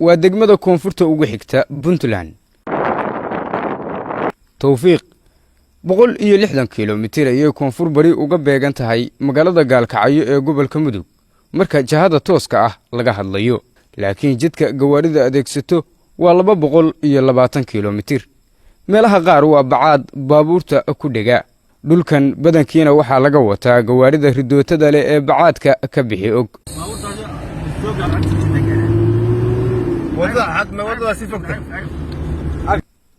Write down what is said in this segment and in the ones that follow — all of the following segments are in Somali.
waa degmada koonfurta ugu xigta Puntland. Tawfiiq 160 kiiloomitir ayay koonfur bari uga beegan tahay magaalada Gaalkacyo ee gobolka Mudug marka jihada tooska ah laga hadlayo, laakiin jidka gawaarida adeegsato waa 220 kiiloomitir. meelaha qaar waa bacaad baabuurta ku dhega. dhulkan badankiina waxaa laga wataa gawaarida ridootada leh ee bacaadka ka bixi og.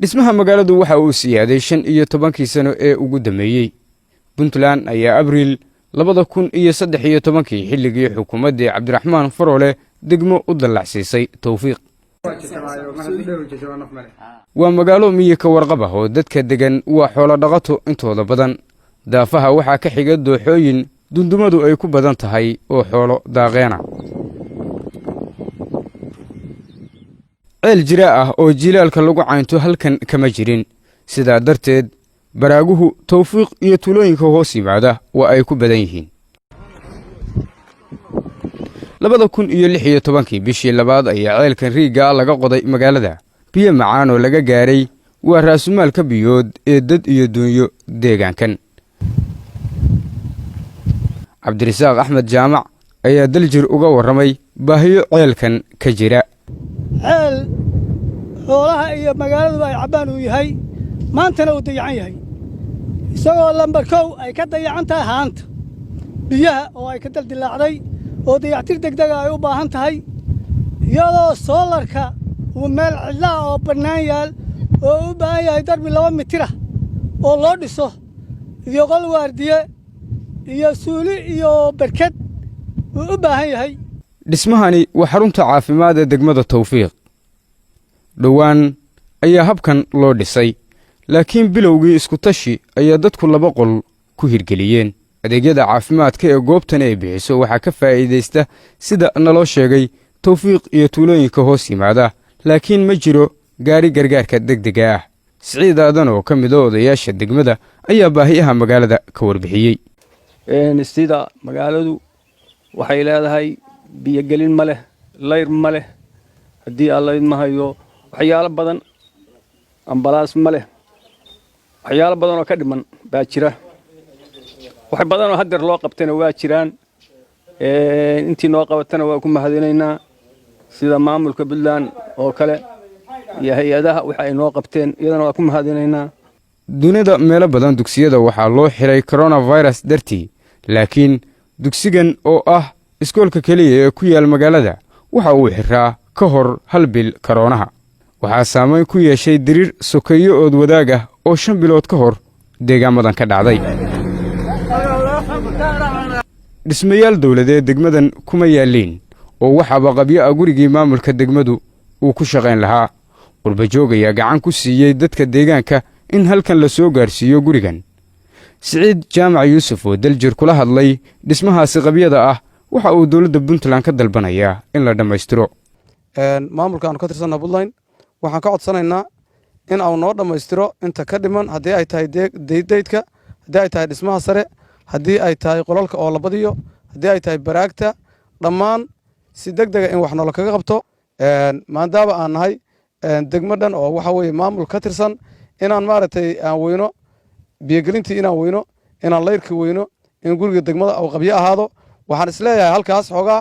dhismaha magaaladu waxa uu siyaaday 15 sano ee ugu dambeeyay. Puntland ayaa Abriil 2013 xilligii xukuumadda Cabdiraxmaan Faroole degmo u dallacsiisay Tawfiiq. waa magaalo miyi ka warqaba oo dadka degan waa xoolo dhaqato intooda badan. daafaha waxaa ka xiga dooxooyin dundumadu ay ku badan tahay oo xoolo daaqeena. ceel jira ah oo jilaalka lagu caynto halkan kama jirin, sidaa darteed baraaguhu Tawfiiq iyo tuulooyinka hoos yimaada waa ay ku badan yihiin. 2016 bishii labaad ayaa ceelkan riiga laga qoday magaalada. biyo macaan oo laga gaaray waa raasumaalka biyood ee dad iyo dunyo deegaankan. Cabdirasaaq Axmed Jaamac ayaa daljir uga warramay baahiyo ceelkan ka jira. ceel xoolaha iyo magaaladu ay cabaan u yahay maantana uu dayacan yahay, isagoo lambar 1 ay ka dayacan tahay haanta biyaha oo ay ka daldilaacday oo dayactir degdeg ah ay u baahan tahay, iyadoo soolarka uu meel cidla oo bannaan yaal oo u baahan yahay darbi 2 mitir ah oo loo dhiso, iyo qol waardiye iyo suuli iyo barkad uu u baahan yahay. dhismahani waa xarunta caafimaad ee degmada Tawfiiq. dhowaan ayaa habkan loo dhisay, laakiin bilowgii isku tashi ayaa dadku 2 qol ku hirgeliyeen. adeegyada caafimaadka ee goobtan ay bixiso waxaa ka faa'iideysta sida naloo sheegay Tawfiiq iyo tuulooyinka hoos yimaada, laakiin ma jiro gaari gargaarka degdega ah. Siciid Aadan oo ka mid ah odayaasha degmada ayaa baahiyaha magaalada ka warbixiyey. sida magaaladu waxay leedahay biyo gelin ma leh, layr ma leh, haddii alla idma hayo waxyaalo badan, ambalaas ma leh, waxyaalo badan oo ka dhiman baa jira. wax badan oo hadda loo qabtana waa jiraan. intii noo qabatana waa ku mahadinaynaa, sida maamulka Puntland oo kale iyo hay'adaha waxa ay noo qabteen iyadana waa ku mahadinaynaa. dunida meelo badan dugsiyada waxaa loo xiray coronavirus dartii, laakiin dugsigan oo ah iskoolka kaliya ee ku yaal magaalada waxa uu xiraa ka hor 1 bil koroonaha. waxaa saameyn ku yeeshay diriir sokeeyo ood wadaag ah oo 5 bilood ka hor deegaamadan ka dhacday. dhismayaal dawladeed degmadan kuma yaaliin oo waxaaba qabyo ah gurigii maamulka degmadu uu ku shaqayn lahaa. qurbajoog ayaa gacan ku siiyey dadka deegaanka in halkan la soo gaarsiiyo gurigan. Siciid Jaamac Yuusuf oo daljir kula hadlay dhismahaasi qabyada ah waxa uu dawladda Puntland ka dalbanayaa in la dhammaystiro. maamulka aan ka tirsanaa Puntland waxaan ka codsanaynaa in uu noo dhammaystiro inta ka dhiman, haddii ay tahay deedaydka, haddii ay tahay dhismaha sare, haddii ay tahay qolalka oo la badiyo, haddii ay tahay baraagta, dhammaan si degdega in wax noola kaga qabto. maadaama aan nahay degmadan oo waxa weeye maamul ka tirsan, inaan maaragtay aan weyno biyogelintii, inaan weyno inaan layrkii weyno, in guriga degmada uu qabyo ahaado. waxaan isleeyahay halkaas xoogaa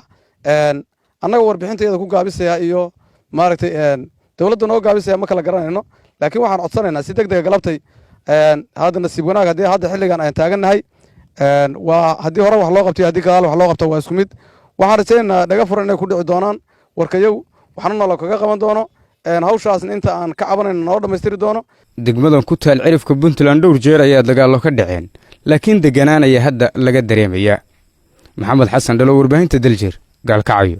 annaga warbixintayada ku gaabisaya iyo maaragtay dawladda noo gaabisaya ma kala garanayno, laakiin waxaan codsanaynaa si degdega galabtay hadda nasiib wanaag haddii hadda xilligan aan taagannahay waa haddii hore wax loo qabtay haddii gadaal wax loo qabto waa isku mid. waxaan rajaynaynaa dhaga furan inay ku dhici doonaan warkayow, waxna nolo kaga qaban doono, hawshaasna inta aan ka cabanayno noo dhammaystiri doono. degmadan ku taal cirifka Puntland dhowr jeer ayaa dagaallo ka dhaceen, laakiin deganaan ayaa hadda laga dareemayaa. Maxamed Xasan Dhalo, warbaahinta Daljir, Gaalkacyo.